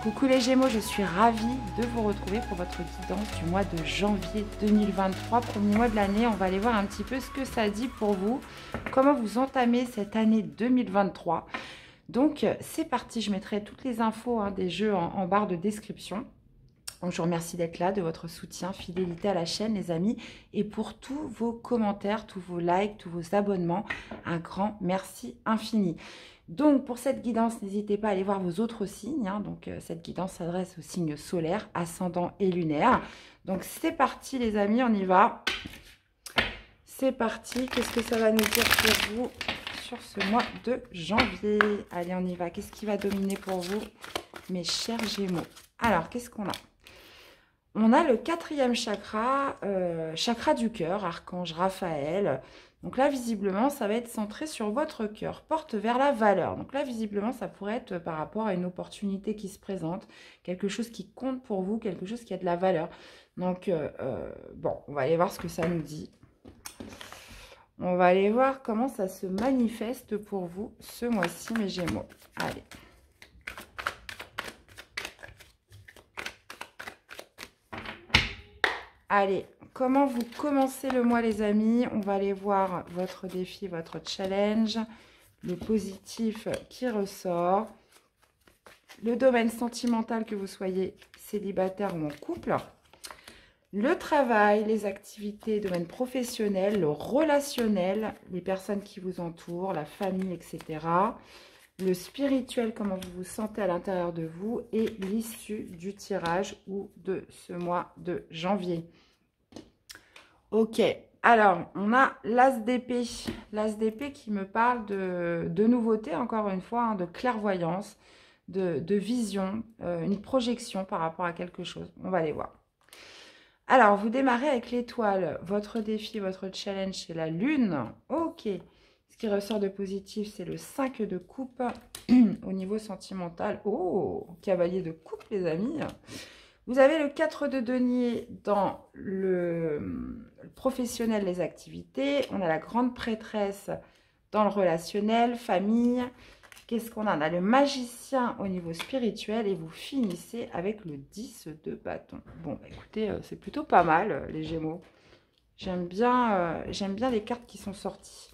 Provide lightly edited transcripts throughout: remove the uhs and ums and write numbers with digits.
Coucou les Gémeaux, je suis ravie de vous retrouver pour votre guidance du mois de janvier 2023, premier mois de l'année. On va aller voir un petit peu ce que ça dit pour vous, comment vous entamez cette année 2023. Donc c'est parti, je mettrai toutes les infos des jeux en barre de description. Donc, je vous remercie d'être là, de votre soutien, fidélité à la chaîne, les amis. Et pour tous vos commentaires, tous vos likes, tous vos abonnements, un grand merci infini. Donc, pour cette guidance, n'hésitez pas à aller voir vos autres signes. Donc, cette guidance s'adresse aux signes solaires, ascendant et lunaire. Donc, c'est parti, les amis, on y va. C'est parti. Qu'est-ce que ça va nous dire pour vous sur ce mois de janvier? Allez, on y va. Qu'est-ce qui va dominer pour vous, mes chers Gémeaux? Alors, qu'est-ce qu'on a? On a le 4e chakra, chakra du cœur, archange Raphaël. Donc là, visiblement, ça va être centré sur votre cœur, porte vers la valeur. Donc là, visiblement, ça pourrait être par rapport à une opportunité qui se présente, quelque chose qui compte pour vous, quelque chose qui a de la valeur. Donc, bon, on va aller voir ce que ça nous dit. On va aller voir comment ça se manifeste pour vous ce mois-ci, mes Gémeaux. Allez. Allez, comment vous commencez le mois, les amis? On va aller voir votre défi, votre challenge, le positif qui ressort, le domaine sentimental, que vous soyez célibataire ou en couple, le travail, les activités, domaine professionnel, le relationnel, les personnes qui vous entourent, la famille, etc. Le spirituel, comment vous vous sentez à l'intérieur de vous, et l'issue du tirage ou de ce mois de janvier. Ok, alors on a l'as d'épée. L'as d'épée qui me parle de nouveautés, encore une fois, de clairvoyance, de vision, une projection par rapport à quelque chose. On va aller voir. Alors, vous démarrez avec l'étoile. Votre défi, votre challenge, c'est la lune. Ok. Ce qui ressort de positif, c'est le 5 de coupe au niveau sentimental. Oh, cavalier de coupe, les amis. Vous avez le 4 de denier dans le professionnel, les activités. On a la grande prêtresse dans le relationnel, famille. Qu'est-ce qu'on a? On a le magicien au niveau spirituel et vous finissez avec le 10 de bâton. Bon, bah écoutez, c'est plutôt pas mal, les Gémeaux. J'aime bien les cartes qui sont sorties.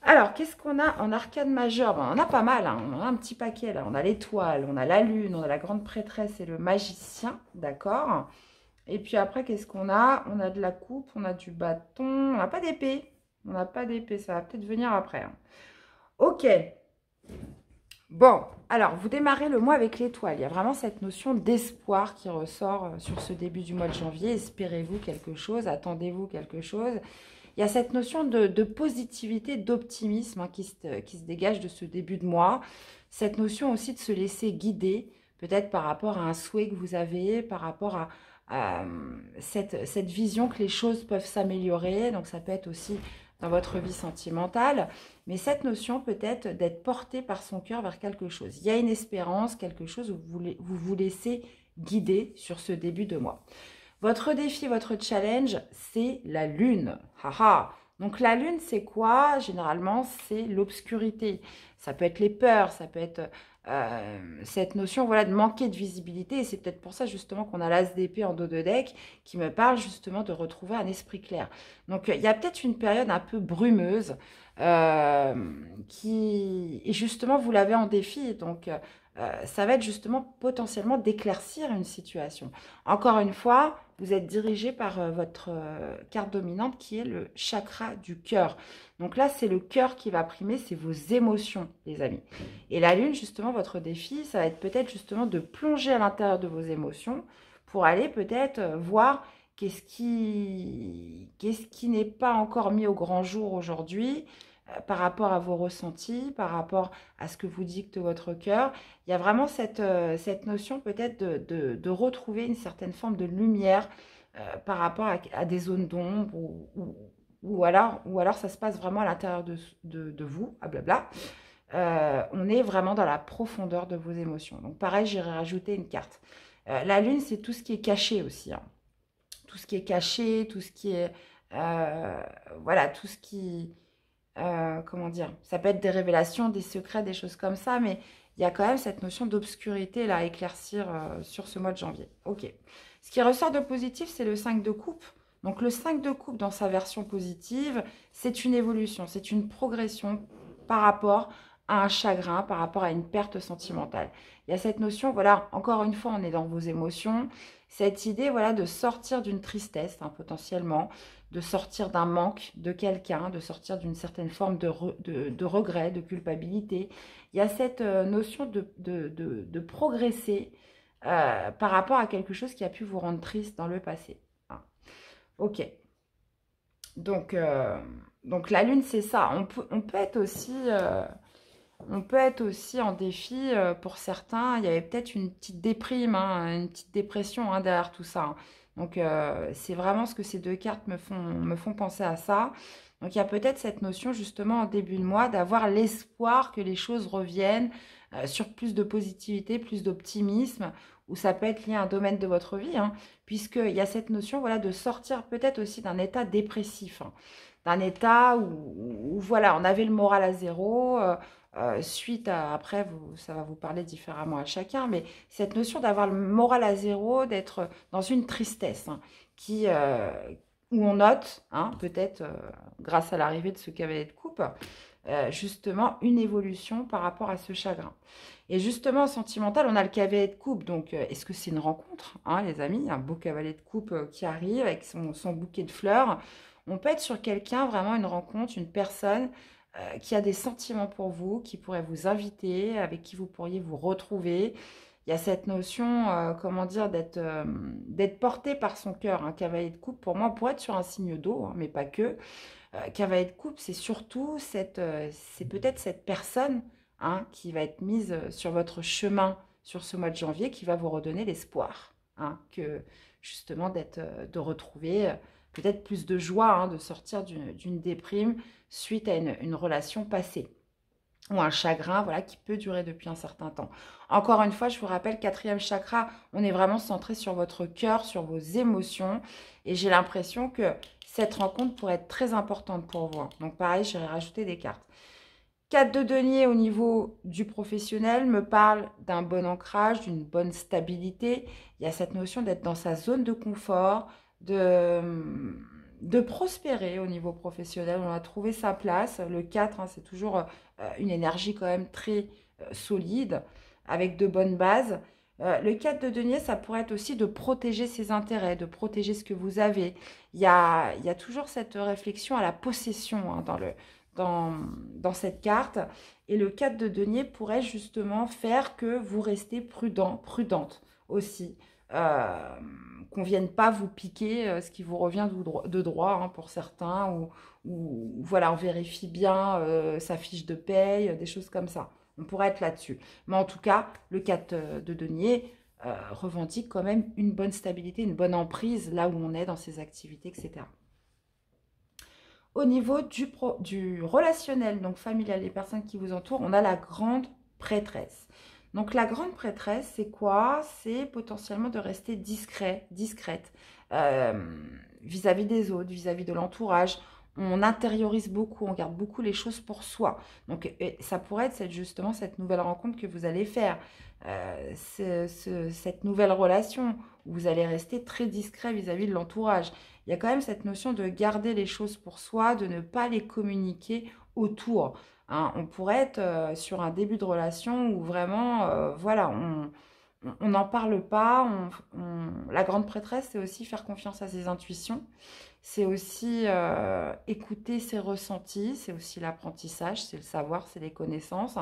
Alors, qu'est-ce qu'on a en arcane majeur? Ben, on a pas mal, on a un petit paquet là. On a l'étoile, on a la lune, on a la grande prêtresse et le magicien, d'accord? Et puis après, qu'est-ce qu'on a? On a de la coupe, on a du bâton, on n'a pas d'épée. On n'a pas d'épée, ça va peut-être venir après. Ok. Bon, alors, vous démarrez le mois avec l'étoile. Il y a vraiment cette notion d'espoir qui ressort sur ce début du mois de janvier. Espérez-vous quelque chose, attendez-vous quelque chose. Il y a cette notion de positivité, d'optimisme qui se dégage de ce début de mois. Cette notion aussi de se laisser guider, peut-être par rapport à un souhait que vous avez, par rapport à cette vision que les choses peuvent s'améliorer. Donc, ça peut être aussi dans votre vie sentimentale. Mais cette notion peut-être d'être porté par son cœur vers quelque chose. Il y a une espérance, quelque chose où vous vous laissez guider sur ce début de mois. Votre défi, votre challenge, c'est la lune. Haha. Donc la lune, c'est quoi? Généralement, c'est l'obscurité. Ça peut être les peurs, ça peut être cette notion voilà, de manquer de visibilité. Et c'est peut-être pour ça justement qu'on a l'as d'épée en dos de deck qui me parle justement de retrouver un esprit clair. Donc il y a peut-être une période un peu brumeuse qui... Et justement, vous l'avez en défi. Donc ça va être justement potentiellement d'éclaircir une situation. Encore une fois, vous êtes dirigé par votre carte dominante qui est le chakra du cœur. Donc là, c'est le cœur qui va primer, c'est vos émotions, les amis. Et la lune, justement, votre défi, ça va être peut-être justement de plonger à l'intérieur de vos émotions pour aller peut-être voir qu'est-ce qui n'est pas encore mis au grand jour aujourd'hui, par rapport à vos ressentis, par rapport à ce que vous dicte votre cœur. Il y a vraiment cette notion peut-être de retrouver une certaine forme de lumière par rapport à des zones d'ombre ou alors ça se passe vraiment à l'intérieur de vous, à blabla. On est vraiment dans la profondeur de vos émotions. Donc pareil, j'irai rajouter une carte. La lune, c'est tout ce qui est caché aussi. Tout ce qui est caché, tout ce qui est... voilà, tout ce qui comment dire, ça peut être des révélations, des secrets, des choses comme ça, mais il y a quand même cette notion d'obscurité là à éclaircir sur ce mois de janvier. Ok. Ce qui ressort de positif, c'est le 5 de coupe. Donc le 5 de coupe dans sa version positive, c'est une évolution, c'est une progression par rapport à un chagrin, par rapport à une perte sentimentale. Il y a cette notion, voilà, encore une fois, on est dans vos émotions, cette idée, voilà, de sortir d'une tristesse, hein, potentiellement, de sortir d'un manque de quelqu'un, de sortir d'une certaine forme de regret, de culpabilité. Il y a cette notion de progresser par rapport à quelque chose qui a pu vous rendre triste dans le passé. Hein. Ok. Donc, donc la lune, c'est ça. On peut être aussi... on peut être aussi en défi pour certains. Il y avait peut-être une petite déprime, hein, une petite dépression hein, derrière tout ça. Hein. Donc, c'est vraiment ce que ces deux cartes me font penser à ça. Donc, il y a peut-être cette notion, justement, en début de mois, d'avoir l'espoir que les choses reviennent sur plus de positivité, plus d'optimisme, ou ça peut être lié à un domaine de votre vie, hein, puisqu'il y a cette notion voilà, de sortir peut-être aussi d'un état dépressif, hein, d'un état où, voilà, on avait le moral à zéro. Suite à, après, ça va vous parler différemment à chacun, mais cette notion d'avoir le moral à zéro, d'être dans une tristesse, hein, qui, où on note, hein, peut-être grâce à l'arrivée de ce cavalier de coupe, justement une évolution par rapport à ce chagrin. Et justement, en sentimental, on a le cavalier de coupe, donc est-ce que c'est une rencontre, hein, les amis, un beau cavalier de coupe qui arrive avec son bouquet de fleurs. On peut être sur quelqu'un, vraiment une rencontre, une personne qui a des sentiments pour vous, qui pourrait vous inviter, avec qui vous pourriez vous retrouver. Il y a cette notion, comment dire, d'être porté par son cœur. Un cavalier de coupe, pour moi, on pourrait être sur un signe d'eau, hein, mais pas que. Cavalier de coupe, c'est surtout c'est peut-être cette personne hein, qui va être mise sur votre chemin sur ce mois de janvier, qui va vous redonner l'espoir, hein, que justement de retrouver peut-être plus de joie, hein, de sortir d'une déprime suite à une relation passée ou un chagrin voilà, qui peut durer depuis un certain temps. Encore une fois, je vous rappelle, quatrième chakra, on est vraiment centré sur votre cœur, sur vos émotions. Et j'ai l'impression que cette rencontre pourrait être très importante pour vous. Donc pareil, j'irai rajouter des cartes. 4 de denier au niveau du professionnel me parle d'un bon ancrage, d'une bonne stabilité. Il y a cette notion d'être dans sa zone de confort, de prospérer au niveau professionnel. On a trouvé sa place. Le 4, hein, c'est toujours une énergie quand même très solide, avec de bonnes bases. Le 4 de denier, ça pourrait être aussi de protéger ses intérêts, de protéger ce que vous avez. Il y a toujours cette réflexion à la possession hein, dans cette carte. Et le 4 de denier pourrait justement faire que vous restez prudent, prudente aussi. Qu'on ne vienne pas vous piquer ce qui vous revient de droit hein, pour certains, ou voilà, on vérifie bien sa fiche de paye, des choses comme ça. On pourrait être là-dessus. Mais en tout cas, le 4 de denier revendique quand même une bonne stabilité, une bonne emprise là où on est dans ses activités, etc. Au niveau du relationnel, donc familial, les personnes qui vous entourent, on a la grande prêtresse. Donc la grande prêtresse, c'est quoi? C'est potentiellement de rester discret, discrète vis-à-vis des autres, vis-à-vis de l'entourage. On intériorise beaucoup, on garde beaucoup les choses pour soi. Donc ça pourrait être justement cette nouvelle rencontre que vous allez faire, cette nouvelle relation où vous allez rester très discret vis-à-vis de l'entourage. Il y a quand même cette notion de garder les choses pour soi, de ne pas les communiquer autour. Hein. On pourrait être sur un début de relation où vraiment, voilà, on n'en parle pas. La grande prêtresse, c'est aussi faire confiance à ses intuitions. C'est aussi écouter ses ressentis. C'est aussi l'apprentissage, c'est le savoir, c'est les connaissances.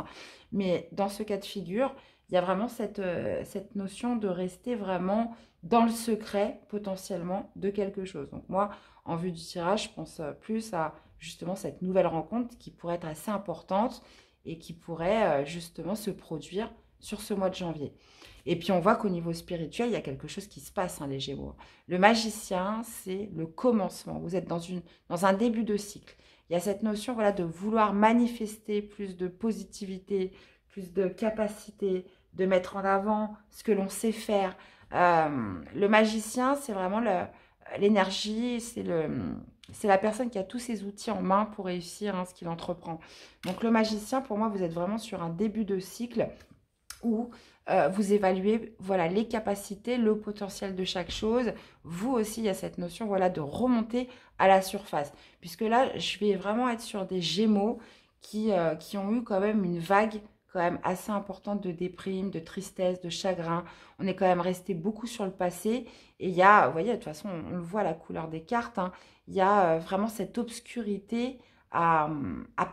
Mais dans ce cas de figure, il y a vraiment cette notion de rester vraiment dans le secret, potentiellement, de quelque chose. Donc moi, en vue du tirage, je pense plus à justement cette nouvelle rencontre qui pourrait être assez importante et qui pourrait justement se produire sur ce mois de janvier. Et puis on voit qu'au niveau spirituel, il y a quelque chose qui se passe, hein, les Gémeaux. Le magicien, c'est le commencement. Vous êtes dans un début de cycle. Il y a cette notion voilà, de vouloir manifester plus de positivité, plus de capacité, de mettre en avant ce que l'on sait faire. Le magicien, c'est vraiment l'énergie, c'est c'est la personne qui a tous ses outils en main pour réussir ce qu'il entreprend. Donc le magicien, pour moi, vous êtes vraiment sur un début de cycle où vous évaluez voilà, les capacités, le potentiel de chaque chose. Vous aussi, il y a cette notion voilà, de remonter à la surface. Puisque là, je vais vraiment être sur des Gémeaux qui ont eu quand même une vague quand même assez importante de déprime, de tristesse, de chagrin. On est quand même resté beaucoup sur le passé. Et il y a, vous voyez, de toute façon, on le voit à la couleur des cartes, il y a vraiment cette obscurité à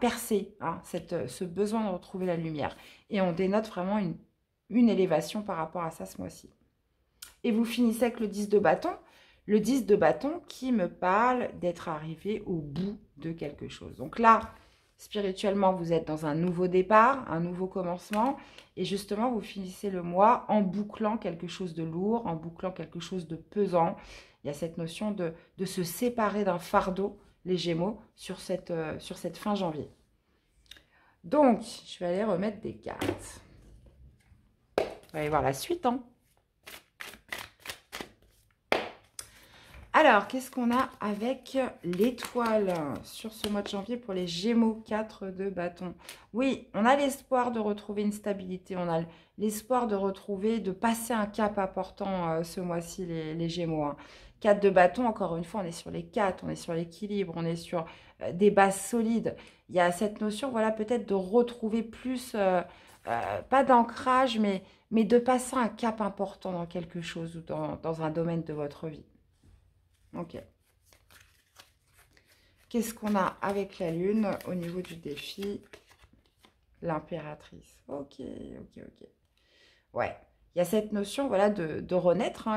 percer, ce besoin de retrouver la lumière. Et on dénote vraiment une élévation par rapport à ça ce mois-ci. Et vous finissez avec le 10 de bâton. Le 10 de bâton qui me parle d'être arrivé au bout de quelque chose. Donc là, spirituellement, vous êtes dans un nouveau départ, un nouveau commencement. Et justement, vous finissez le mois en bouclant quelque chose de lourd, en bouclant quelque chose de pesant. Il y a cette notion de se séparer d'un fardeau, les Gémeaux, sur cette fin janvier. Donc, je vais aller remettre des cartes. On va aller voir la suite. Alors, qu'est-ce qu'on a avec l'étoile sur ce mois de janvier pour les Gémeaux? 4 de bâton. Oui, on a l'espoir de retrouver une stabilité. On a l'espoir de retrouver, de passer un cap important ce mois-ci, les Gémeaux. 4 de bâton, encore une fois, on est sur les 4, on est sur l'équilibre, on est sur des bases solides. Il y a cette notion, voilà, peut-être de retrouver plus, pas d'ancrage, mais de passer un cap important dans quelque chose ou dans un domaine de votre vie. Ok. Qu'est-ce qu'on a avec la lune au niveau du défi? L'impératrice. Ok, ok, ok. Ouais. Il y a cette notion, voilà, de renaître,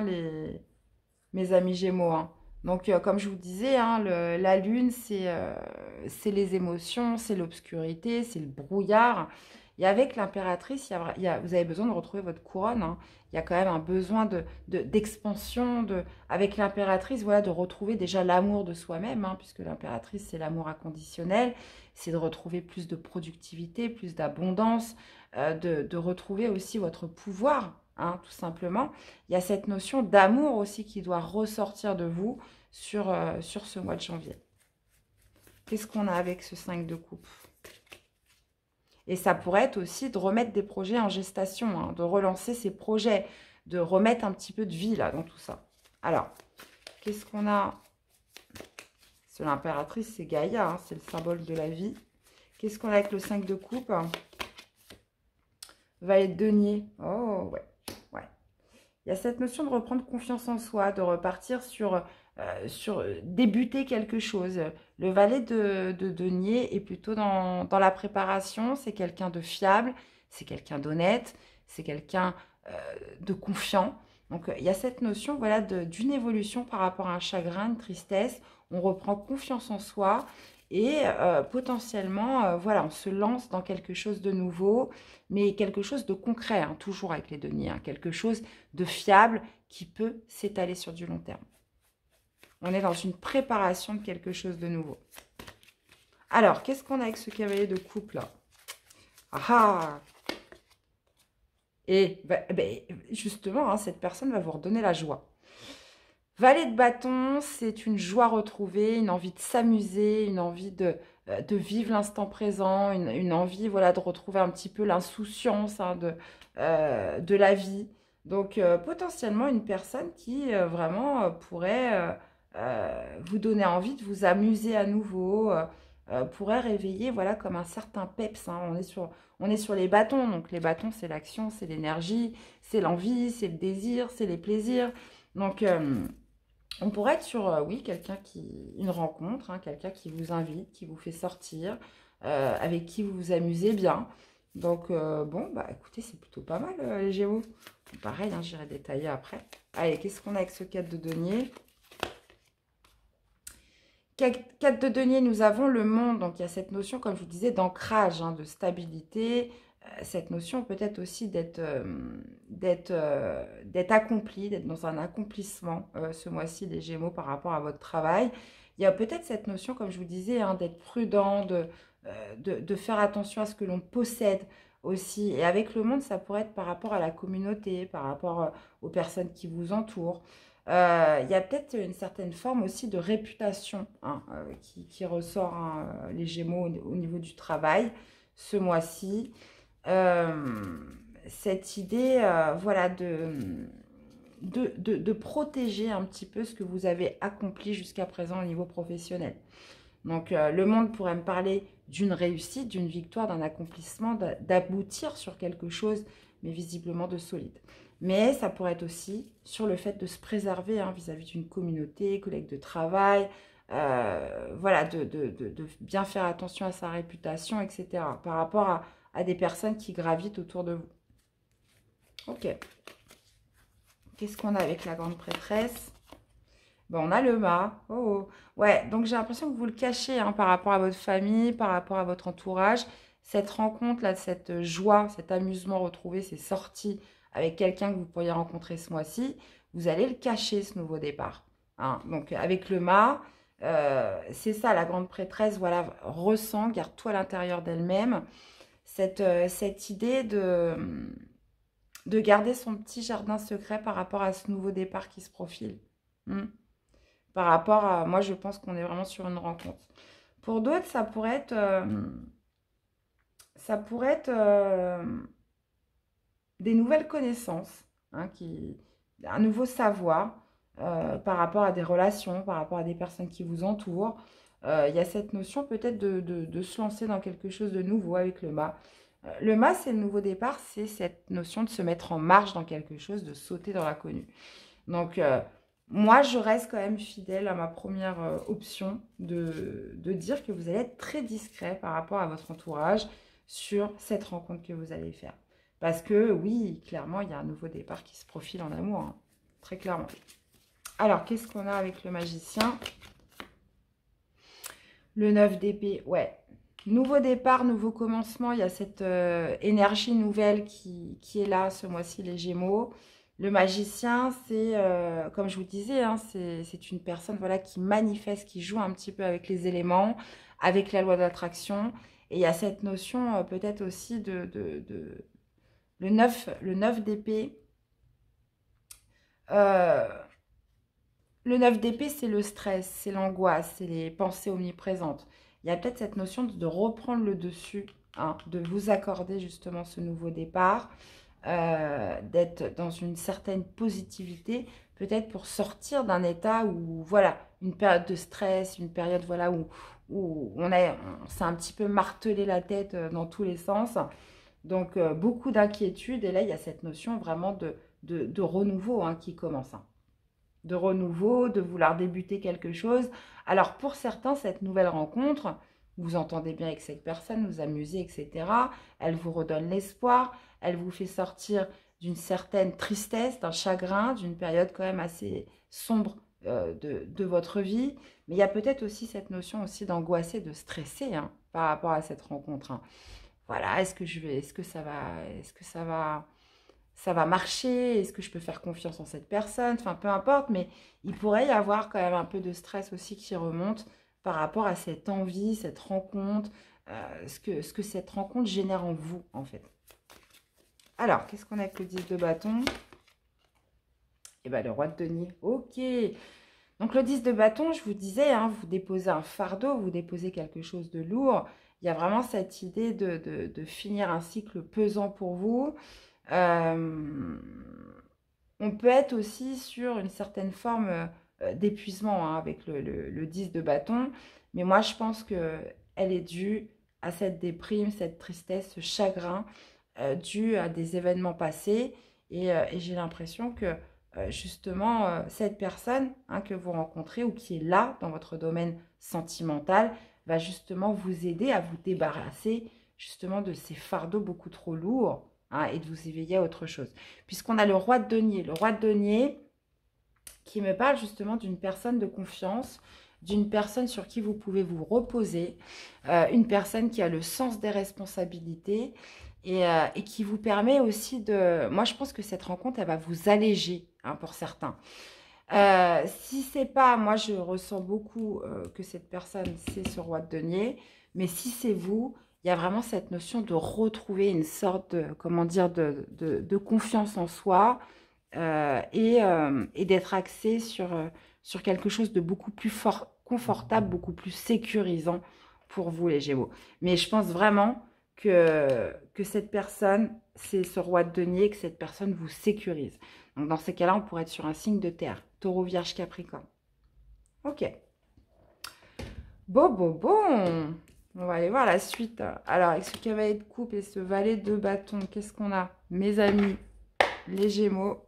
mes amis Gémeaux. Donc, comme je vous disais, la lune, c'est les émotions, c'est l'obscurité, c'est le brouillard. Et avec l'impératrice, vous avez besoin de retrouver votre couronne. Il y a quand même un besoin d'expansion. Avec l'impératrice, voilà, de retrouver déjà l'amour de soi-même, puisque l'impératrice, c'est l'amour inconditionnel. C'est de retrouver plus de productivité, plus d'abondance, de retrouver aussi votre pouvoir, tout simplement. Il y a cette notion d'amour aussi qui doit ressortir de vous sur ce mois de janvier. Qu'est-ce qu'on a avec ce 5 de coupe? Et ça pourrait être aussi de remettre des projets en gestation, de relancer ces projets, de remettre un petit peu de vie là dans tout ça. Alors, qu'est-ce qu'on a? C'est l'impératrice, c'est Gaïa, c'est le symbole de la vie. Qu'est-ce qu'on a avec le 5 de coupe? Valet de denier. Oh, ouais. Il y a cette notion de reprendre confiance en soi, de repartir sur débuter quelque chose. Le valet de denier est plutôt dans la préparation. C'est quelqu'un de fiable, c'est quelqu'un d'honnête, c'est quelqu'un de confiant. Donc, il y a cette notion voilà, d'une évolution par rapport à un chagrin, une tristesse. On reprend confiance en soi et potentiellement, voilà, on se lance dans quelque chose de nouveau, mais quelque chose de concret, toujours avec les deniers, quelque chose de fiable qui peut s'étaler sur du long terme. On est dans une préparation de quelque chose de nouveau. Alors, qu'est-ce qu'on a avec ce cavalier de coupe là? Ah! Et justement, cette personne va vous redonner la joie. Valet de bâton, c'est une joie retrouvée, une envie de s'amuser, une envie de vivre l'instant présent, une envie voilà, de retrouver un petit peu l'insouciance de la vie. Donc, potentiellement, une personne qui vraiment pourrait vous donner envie de vous amuser à nouveau, pourrait réveiller voilà, comme un certain peps. On est sur les bâtons, donc les bâtons, c'est l'action, c'est l'énergie, c'est l'envie, c'est le désir, c'est les plaisirs. Donc, on pourrait être sur, oui, une rencontre, quelqu'un qui vous invite, qui vous fait sortir, avec qui vous vous amusez bien. Donc, bon, bah écoutez, c'est plutôt pas mal, les Gémeaux. Pareil, j'irai détailler après. Allez, qu'est-ce qu'on a avec ce 4 de denier? 4 de denier, nous avons le monde. Donc, il y a cette notion, comme je vous disais, d'ancrage, de stabilité. Cette notion peut-être aussi d'être accompli, d'être dans un accomplissement ce mois-ci, les Gémeaux, par rapport à votre travail. Il y a peut-être cette notion, comme je vous disais, d'être prudent, de faire attention à ce que l'on possède aussi. Et avec le monde, ça pourrait être par rapport à la communauté, par rapport aux personnes qui vous entourent. Il y a peut-être une certaine forme aussi de réputation hein, qui ressort, hein, les Gémeaux, au niveau du travail, ce mois-ci. Cette idée, voilà, de protéger un petit peu ce que vous avez accompli jusqu'à présent au niveau professionnel. Donc, le monde pourrait me parler d'une réussite, d'une victoire, d'un accomplissement, d'aboutir sur quelque chose, mais visiblement de solide. Mais ça pourrait être aussi sur le fait de se préserver hein, vis-à-vis d'une communauté, collègues de travail, voilà, de bien faire attention à sa réputation, etc. Par rapport à des personnes qui gravitent autour de vous. Ok. Qu'est-ce qu'on a avec la grande prêtresse? Bon, on a le mât. Oh, oh. Ouais, donc j'ai l'impression que vous le cachez hein, par rapport à votre famille, par rapport à votre entourage. Cette rencontre-là, cette joie, cet amusement retrouvé, ces sorties avec quelqu'un que vous pourriez rencontrer ce mois-ci, vous allez le cacher, ce nouveau départ. Hein. Donc, avec le mât, c'est ça, la grande prêtresse, voilà, ressent, garde tout à l'intérieur d'elle-même. Cette idée de garder son petit jardin secret par rapport à ce nouveau départ qui se profile. Hmm. Par rapport à... Moi, je pense qu'on est vraiment sur une rencontre. Pour d'autres, ça pourrait être des nouvelles connaissances, hein, un nouveau savoir par rapport à des relations, par rapport à des personnes qui vous entourent. Il y a cette notion peut-être de se lancer dans quelque chose de nouveau avec le mât. Le mât, c'est le nouveau départ, c'est cette notion de se mettre en marche dans quelque chose, de sauter dans l'inconnu. Donc, moi, je reste quand même fidèle à ma première option de dire que vous allez être très discret par rapport à votre entourage sur cette rencontre que vous allez faire. Parce que, oui, clairement, il y a un nouveau départ qui se profile en amour, hein, très clairement. Alors, qu'est-ce qu'on a avec le magicien? Le 9 d'épée, ouais. Nouveau départ, nouveau commencement, il y a cette énergie nouvelle qui est là ce mois-ci, les Gémeaux. Le magicien, c'est, comme je vous disais, hein, c'est une personne voilà, qui manifeste, qui joue un petit peu avec les éléments, avec la loi d'attraction. Et il y a cette notion peut-être aussi le 9 d'épée. Le 9 d'épée, c'est le stress, c'est l'angoisse, c'est les pensées omniprésentes. Il y a peut-être cette notion de reprendre le dessus, hein, de vous accorder justement ce nouveau départ, d'être dans une certaine positivité, peut-être pour sortir d'un état où, voilà, une période de stress, une période, voilà, où on s'est un petit peu martelé la tête dans tous les sens. Donc, beaucoup d'inquiétude. Et là, il y a cette notion vraiment de renouveau hein, qui commence. Hein. De renouveau, de vouloir débuter quelque chose. Alors, pour certains, cette nouvelle rencontre, vous entendez bien avec cette personne, vous amusez, etc. Elle vous redonne l'espoir, elle vous fait sortir d'une certaine tristesse, d'un chagrin, d'une période quand même assez sombre de votre vie. Mais il y a peut-être aussi cette notion aussi d'angoisser, de stresser hein, par rapport à cette rencontre. Hein. Voilà, est-ce que ça va marcher? Est-ce que je peux faire confiance en cette personne? Enfin, peu importe, mais il pourrait y avoir quand même un peu de stress aussi qui remonte par rapport à cette envie, cette rencontre, ce que cette rencontre génère en vous, en fait. Alors, qu'est-ce qu'on a avec le 10 de bâton? Eh bien, le roi de denier. Ok. Donc, le 10 de bâton, je vous disais, hein, vous déposez un fardeau, vous déposez quelque chose de lourd. Il y a vraiment cette idée de finir un cycle pesant pour vous. On peut être aussi sur une certaine forme d'épuisement hein, avec le 10 de bâton. Mais moi, je pense qu'elle est due à cette déprime, cette tristesse, ce chagrin dû à des événements passés. Et j'ai l'impression que justement, cette personne hein, que vous rencontrez ou qui est là dans votre domaine sentimental va justement vous aider à vous débarrasser justement de ces fardeaux beaucoup trop lourds hein, et de vous éveiller à autre chose. Puisqu'on a le roi de denier. Le roi de denier qui me parle justement d'une personne de confiance, d'une personne sur qui vous pouvez vous reposer, une personne qui a le sens des responsabilités et qui vous permet aussi de... Moi, je pense que cette rencontre, elle va vous alléger hein, pour certains. Si c'est pas, moi je ressens beaucoup que cette personne c'est ce roi de denier, mais si c'est vous, il y a vraiment cette notion de retrouver une sorte de, comment dire, de confiance en soi, et d'être axé sur quelque chose de beaucoup plus confortable, beaucoup plus sécurisant pour vous les Gémeaux. Mais je pense vraiment que cette personne, c'est ce roi de denier, que cette personne vous sécurise. Donc dans ces cas-là, on pourrait être sur un signe de terre. Taureau, Vierge, Capricorne. Ok. Bon. On va aller voir la suite. Alors, avec ce cavalier de coupe et ce valet de bâton, qu'est-ce qu'on a? Mes amis, les Gémeaux.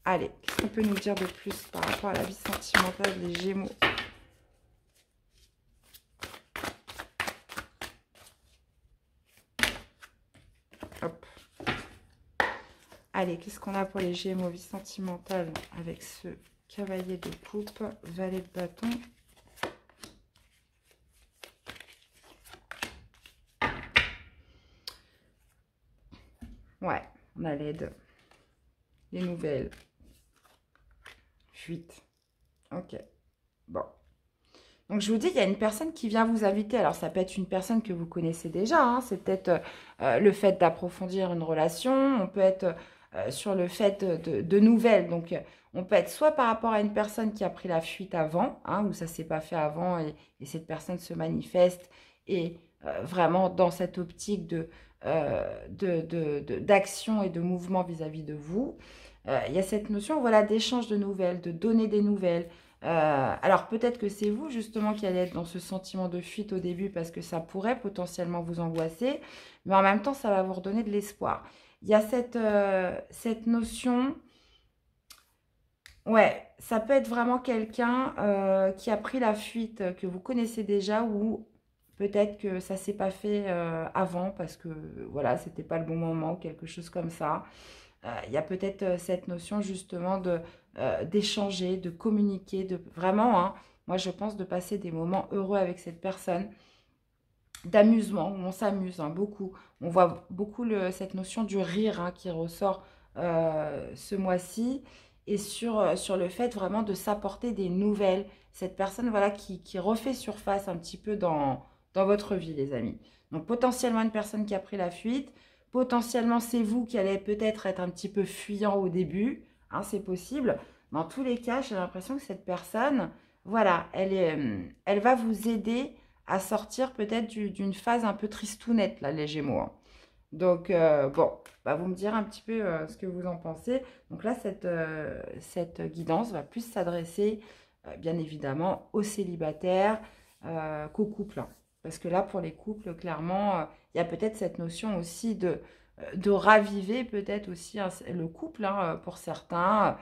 Allez, qu'est-ce qu'on peut nous dire de plus par rapport à la vie sentimentale des Gémeaux? Hop. Allez, qu'est-ce qu'on a pour les Gémeaux, vie sentimentale, avec ce cavalier de coupe, valet de bâton? Ouais, on a l'aide. Les nouvelles. Fuite. Ok. Bon. Donc, je vous dis, il y a une personne qui vient vous inviter. Alors, ça peut être une personne que vous connaissez déjà. Hein. C'est peut-être le fait d'approfondir une relation. On peut être sur le fait de nouvelles. Donc, on peut être soit par rapport à une personne qui a pris la fuite avant, hein, où ça ne s'est pas fait avant et cette personne se manifeste. Et vraiment dans cette optique d'action et de mouvement vis-à-vis de vous. Il y a cette notion, voilà, d'échange de nouvelles, de donner des nouvelles. Alors peut-être que c'est vous justement qui allez être dans ce sentiment de fuite au début parce que ça pourrait potentiellement vous angoisser, mais en même temps ça va vous redonner de l'espoir. Il y a cette notion, ouais, ça peut être vraiment quelqu'un qui a pris la fuite, que vous connaissez déjà ou peut-être que ça ne s'est pas fait avant parce que voilà, c'était pas le bon moment, quelque chose comme ça. Il y a peut-être cette notion justement d'échanger, de communiquer, de vraiment, hein, moi je pense de passer des moments heureux avec cette personne, d'amusement, où on s'amuse hein, beaucoup. On voit beaucoup cette notion du rire hein, qui ressort ce mois-ci et sur le fait vraiment de s'apporter des nouvelles. Cette personne voilà, qui refait surface un petit peu dans votre vie, les amis. Donc potentiellement une personne qui a pris la fuite, potentiellement c'est vous qui allez peut-être être un petit peu fuyant au début, hein, c'est possible. Dans tous les cas, j'ai l'impression que cette personne, voilà, elle va vous aider à sortir peut-être d'une phase un peu tristounette, là, les Gémeaux. Hein. Donc, bon, bah, vous me direz un petit peu ce que vous en pensez. Donc là, cette guidance va plus s'adresser, bien évidemment, aux célibataires qu'aux couples. Hein. Parce que là, pour les couples, clairement, il y a peut-être cette notion aussi de raviver peut-être aussi hein, le couple hein, pour certains,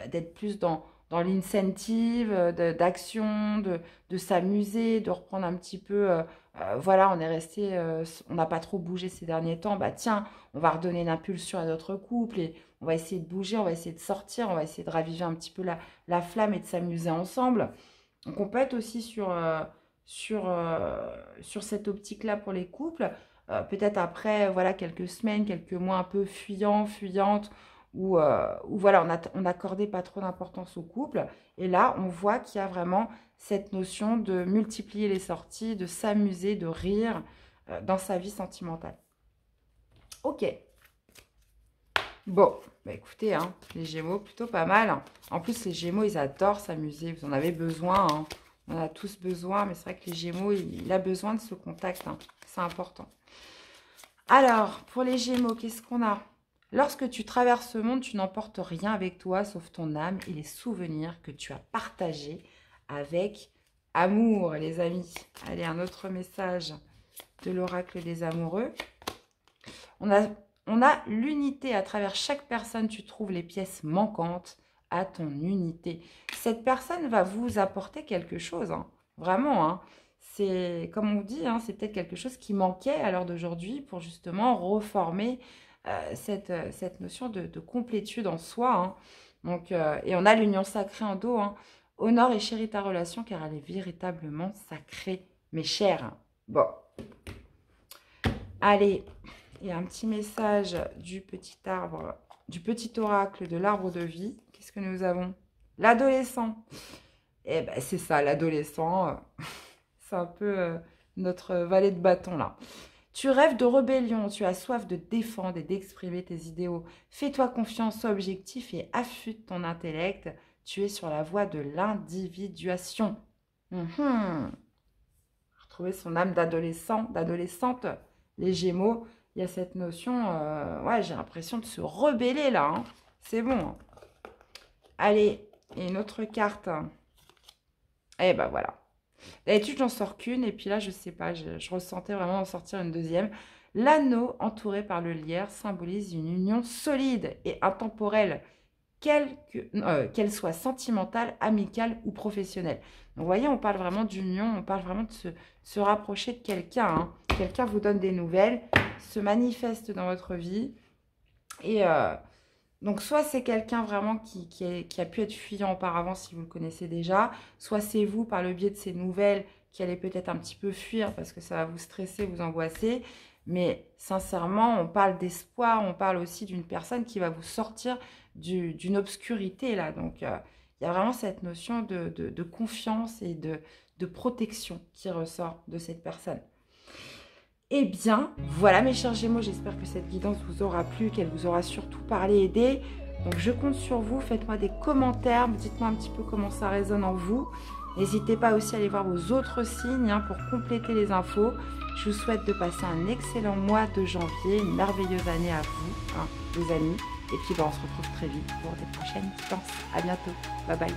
d'être plus dans l'incentive, d'action, de s'amuser, de reprendre un petit peu, voilà, on est resté, on n'a pas trop bougé ces derniers temps, bah tiens, on va redonner une impulsion à notre couple et on va essayer de bouger, on va essayer de sortir, on va essayer de raviver un petit peu la flamme et de s'amuser ensemble. Donc on peut être aussi sur cette optique-là pour les couples. Peut-être après, voilà, quelques semaines, quelques mois un peu fuyants, fuyantes, où voilà, on n'accordait pas trop d'importance au couple. Et là, on voit qu'il y a vraiment cette notion de multiplier les sorties, de s'amuser, de rire dans sa vie sentimentale. Ok. Bon, bah écoutez, hein, les Gémeaux, plutôt pas mal. En plus, les Gémeaux, ils adorent s'amuser. Vous en avez besoin. Hein. On en a tous besoin, mais c'est vrai que les Gémeaux, il a besoin de ce contact. Hein. C'est important. Alors, pour les Gémeaux, qu'est-ce qu'on a? Lorsque tu traverses ce monde, tu n'emportes rien avec toi, sauf ton âme et les souvenirs que tu as partagés avec amour, les amis. Allez, un autre message de l'oracle des amoureux. On a l'unité. À travers chaque personne, tu trouves les pièces manquantes à ton unité. Cette personne va vous apporter quelque chose, hein. Vraiment. Hein. C'est, comme on dit, hein, c'est peut-être quelque chose qui manquait à l'heure d'aujourd'hui pour justement reformer cette notion de complétude en soi. Hein. Donc, et on a l'union sacrée en dos. Hein. Honore et chéris ta relation car elle est véritablement sacrée, mes chers. Bon. Allez. Et un petit message du petit arbre, du petit oracle de l'arbre de vie. Qu'est-ce que nous avons? L'adolescent. Eh ben c'est ça, l'adolescent. C'est un peu notre valet de bâton là. Tu rêves de rébellion, tu as soif de défendre et d'exprimer tes idéaux. Fais-toi confiance, sois objectif et affûte ton intellect. Tu es sur la voie de l'individuation. Retrouver son âme d'adolescent, d'adolescente. Les Gémeaux, il y a cette notion, ouais, j'ai l'impression de se rebeller là. Hein. C'est bon. Hein. Allez, et une autre carte. Et ben voilà. D'habitude, j'en sors qu'une. Et puis là, je sais pas, je ressentais vraiment en sortir une deuxième. L'anneau entouré par le lierre symbolise une union solide et intemporelle, qu'elle soit sentimentale, amicale ou professionnelle. Donc, vous voyez, on parle vraiment d'union, on parle vraiment de se rapprocher de quelqu'un. Hein. Quelqu'un vous donne des nouvelles, se manifeste dans votre vie. Et donc, soit c'est quelqu'un vraiment qui a pu être fuyant auparavant, si vous le connaissez déjà, soit c'est vous, par le biais de ces nouvelles, qui allez peut-être un petit peu fuir parce que ça va vous stresser, vous angoisser. Mais sincèrement, on parle d'espoir, on parle aussi d'une personne qui va vous sortir d'une obscurité, là. Donc, il y a vraiment cette notion de confiance et de protection qui ressort de cette personne. Eh bien, voilà mes chers Gémeaux, j'espère que cette guidance vous aura plu, qu'elle vous aura surtout parlé, aidé. Donc, je compte sur vous, faites-moi des commentaires, dites-moi un petit peu comment ça résonne en vous. N'hésitez pas aussi à aller voir vos autres signes hein, pour compléter les infos. Je vous souhaite de passer un excellent mois de janvier, une merveilleuse année à vous, hein, les amis. Et puis, on se retrouve très vite pour des prochaines guidances. À bientôt. Bye bye.